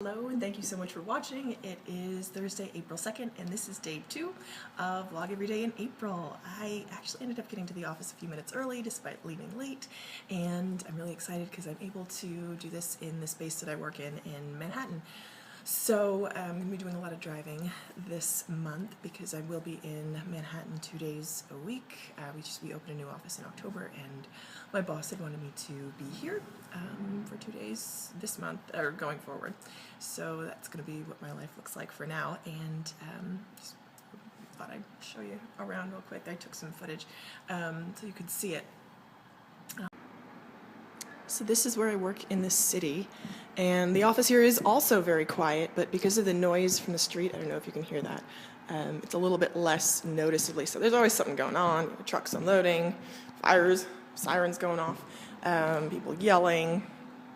Hello and thank you so much for watching. It is Thursday, April 2nd, and this is day 2 of Vlog Every Day in April. I actually ended up getting to the office a few minutes early despite leaving late, and I'm really excited because I'm able to do this in the space that I work in Manhattan. So I'm going to be doing a lot of driving this month because I will be in Manhattan 2 days a week. We opened a new office in October, and my boss had wanted me to be here for 2 days this month, or going forward. So that's going to be what my life looks like for now, and just thought I'd show you around real quick. I took some footage so you could see it. So this is where I work in the city, and the office here is also very quiet, but because of the noise from the street, I don't know if you can hear that, it's a little bit less noticeably. So there's always something going on, trucks unloading, fires, sirens going off, people yelling,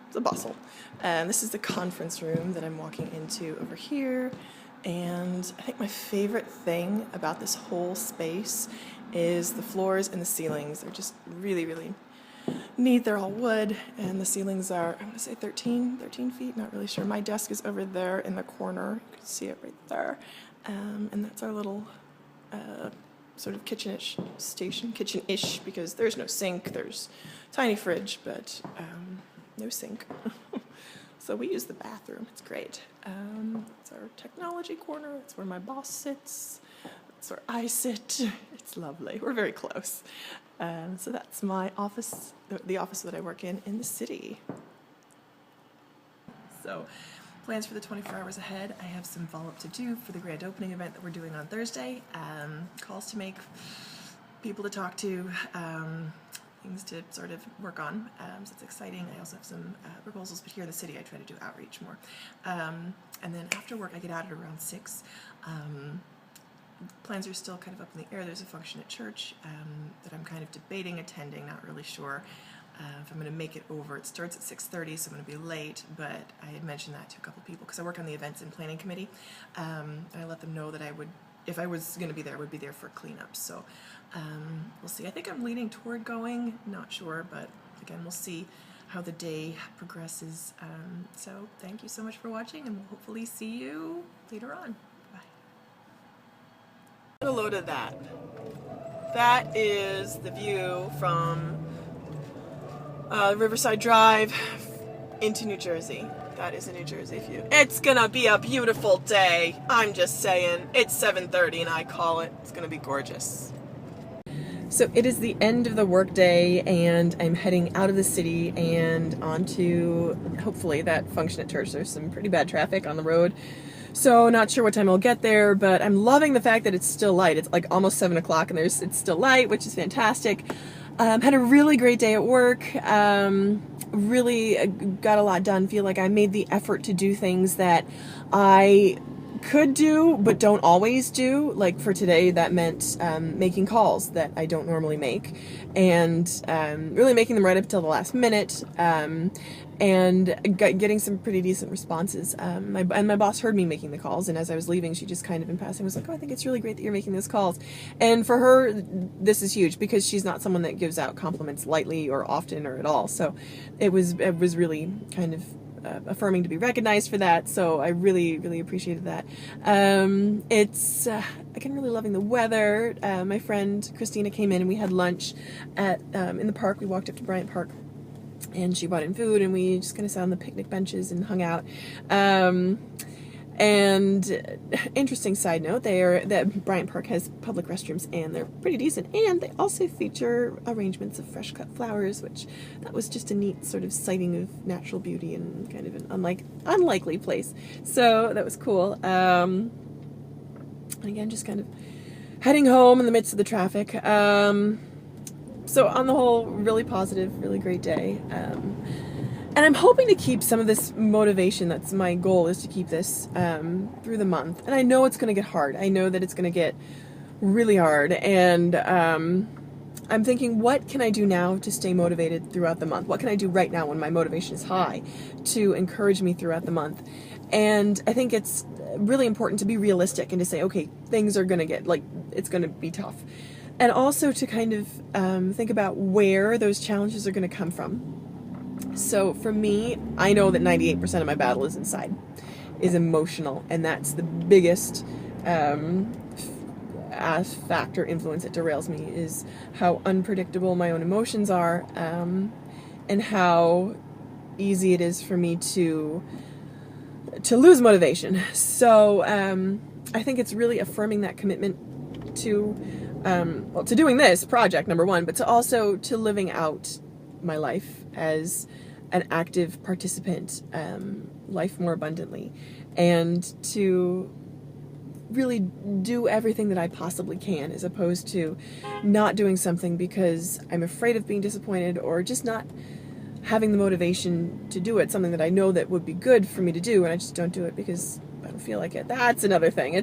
it's a bustle. This is the conference room that I'm walking into over here, and I think my favorite thing about this whole space is the floors and the ceilings. They're just really, really neat. They're all wood, and the ceilings are, I want to say 13 feet, not really sure. My desk is over there in the corner. You can see it right there. And that's our little sort of kitchen-ish station, kitchen-ish, because there's no sink. There's a tiny fridge, but no sink. So we use the bathroom. It's great. It's our technology corner. It's where my boss sits. It's where I sit. It's lovely. We're very close. So that's my office, the office that I work in the city. So plans for the 24 hours ahead. I have some follow-up to do for the grand opening event that we're doing on Thursday. Calls to make, people to talk to, things to sort of work on. So it's exciting. I also have some proposals, but here in the city I try to do outreach more. And then after work I get out at around 6. Plans are still kind of up in the air. There's a function at church that I'm kind of debating attending, not really sure if I'm going to make it over. It starts at 6:30, so I'm going to be late, but I had mentioned that to a couple people because I work on the events and planning committee. I let them know that I would, if I was going to be there, I would be there for cleanup. So we'll see. I think I'm leaning toward going, not sure, but again, we'll see how the day progresses. So thank you so much for watching, and we'll hopefully see you later on. A load of that. That is the view from Riverside Drive into New Jersey. That is a New Jersey view. It's gonna be a beautiful day. I'm just saying. It's 7:30 and I call it. It's gonna be gorgeous. So it is the end of the workday, and I'm heading out of the city and onto, hopefully, that function at church. There's some pretty bad traffic on the road. So not sure what time I'll get there, but I'm loving the fact that it's still light. It's like almost 7 o'clock and it's still light, which is fantastic. Had a really great day at work. Really got a lot done. Feel like I made the effort to do things that I could do but don't always do. Like for today, that meant making calls that I don't normally make, and really making them right up until the last minute, and getting some pretty decent responses. My boss heard me making the calls, and as I was leaving, she just kind of in passing was like, "Oh, I think it's really great that you're making those calls." And for her, this is huge because she's not someone that gives out compliments lightly or often or at all. So it was really kind of affirming to be recognized for that, so I really, really appreciated that. It's again, really loving the weather. My friend Christina came in and we had lunch at in the park. We walked up to Bryant Park, and she brought in food, and we just kind of sat on the picnic benches and hung out. And interesting side note, that Bryant Park has public restrooms, and they're pretty decent, and they also feature arrangements of fresh cut flowers, which that was just a neat sort of sighting of natural beauty and kind of an unlikely place. So that was cool. And again, just kind of heading home in the midst of the traffic. So on the whole, really positive, really great day. And I'm hoping to keep some of this motivation. That's my goal, is to keep this through the month. And I know it's going to get hard. I know that it's going to get really hard. And I'm thinking, what can I do now to stay motivated throughout the month? What can I do right now when my motivation is high to encourage me throughout the month? And I think it's really important to be realistic and to say, okay, things are going to get, like, it's going to be tough. And also to kind of think about where those challenges are going to come from. So for me, I know that 98% of my battle is inside. is emotional, and that's the biggest factor, influence that derails me, is how unpredictable my own emotions are, and how easy it is for me to lose motivation. So I think it's really affirming that commitment to to doing this project, number one, but to living out my life as an active participant, life more abundantly, and to really do everything that I possibly can, as opposed to not doing something because I'm afraid of being disappointed, or just not having the motivation to do it, something that I know that would be good for me to do, and I just don't do it because I don't feel like it. That's another thing.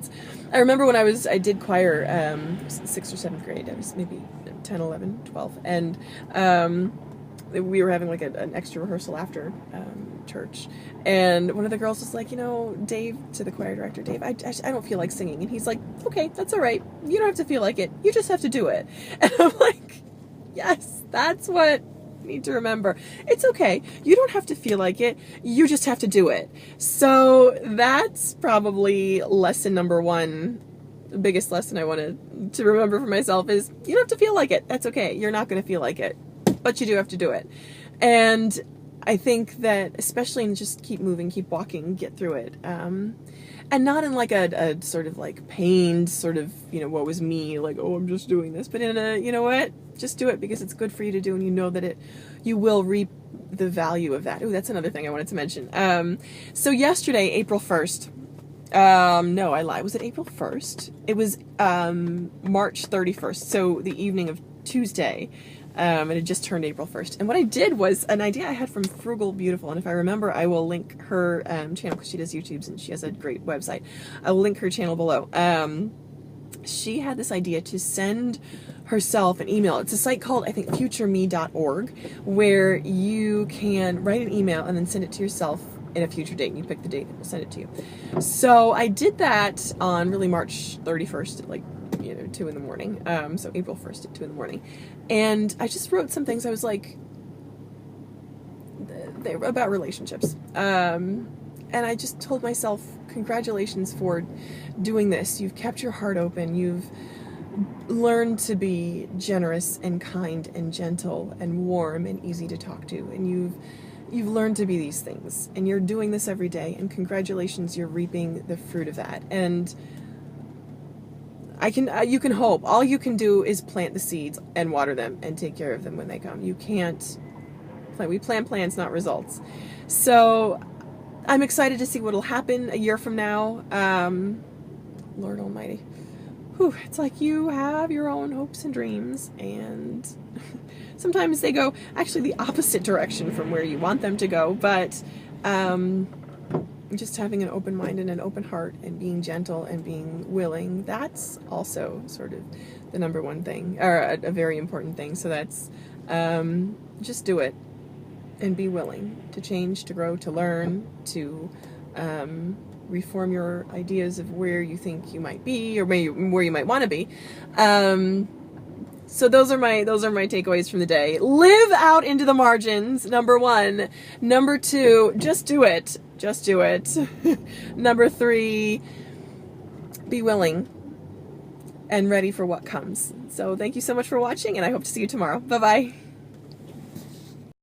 I remember when I did choir, 6th or 7th grade, I was maybe 10, 11, 12, and we were having like an extra rehearsal after church, and one of the girls was like, Dave, to the choir director, Dave, I don't feel like singing. And he's like, okay, that's all right. You don't have to feel like it. You just have to do it. And I'm like, yes, that's what I need to remember. It's okay. You don't have to feel like it. You just have to do it. So that's probably lesson number one. The biggest lesson I wanted to remember for myself is you don't have to feel like it. That's okay. You're not going to feel like it, but you do have to do it. And I think that, especially in just keep moving, keep walking, get through it. And not in like a sort of like pained sort of, woe is me, like, oh, I'm just doing this, but in a, you know what, just do it because it's good for you to do, and you know that you will reap the value of that. Oh, that's another thing I wanted to mention. So yesterday, April 1st, no, I lied. Was it April 1st? It was March 31st, so the evening of Tuesday. And it just turned April 1st. And what I did was an idea I had from Frugal Beautiful. And if I remember, I will link her channel, because she does YouTubes and she has a great website. I will link her channel below. She had this idea to send herself an email. It's a site called, I think, futureme.org, where you can write an email and then send it to yourself in a future date. And you pick the date and we'll send it to you. So I did that on really March 31st, like 2 in the morning. So April 1st at 2 in the morning. And I just wrote some things. I was like, they were about relationships. And I just told myself, congratulations for doing this. You've kept your heart open. You've learned to be generous and kind and gentle and warm and easy to talk to. And you've learned to be these things. And you're doing this every day. And congratulations, you're reaping the fruit of that. And you can hope. All you can do is plant the seeds and water them and take care of them when they come. You can't plan. We plant plans, not results. So I'm excited to see what'll happen a year from now. Lord Almighty. Whew, it's like you have your own hopes and dreams, and sometimes they go actually the opposite direction from where you want them to go, but just having an open mind and an open heart and being gentle and being willing, that's also sort of the number one thing, or a very important thing. So that's just do it and be willing to change, to grow, to learn, to reform your ideas of where you think you might be, or where you might want to be. So those are my takeaways from the day. Live out into the margins, number one. Number two, just do it. Just do it. Number three, be willing and ready for what comes. So thank you so much for watching, and I hope to see you tomorrow. Bye-bye.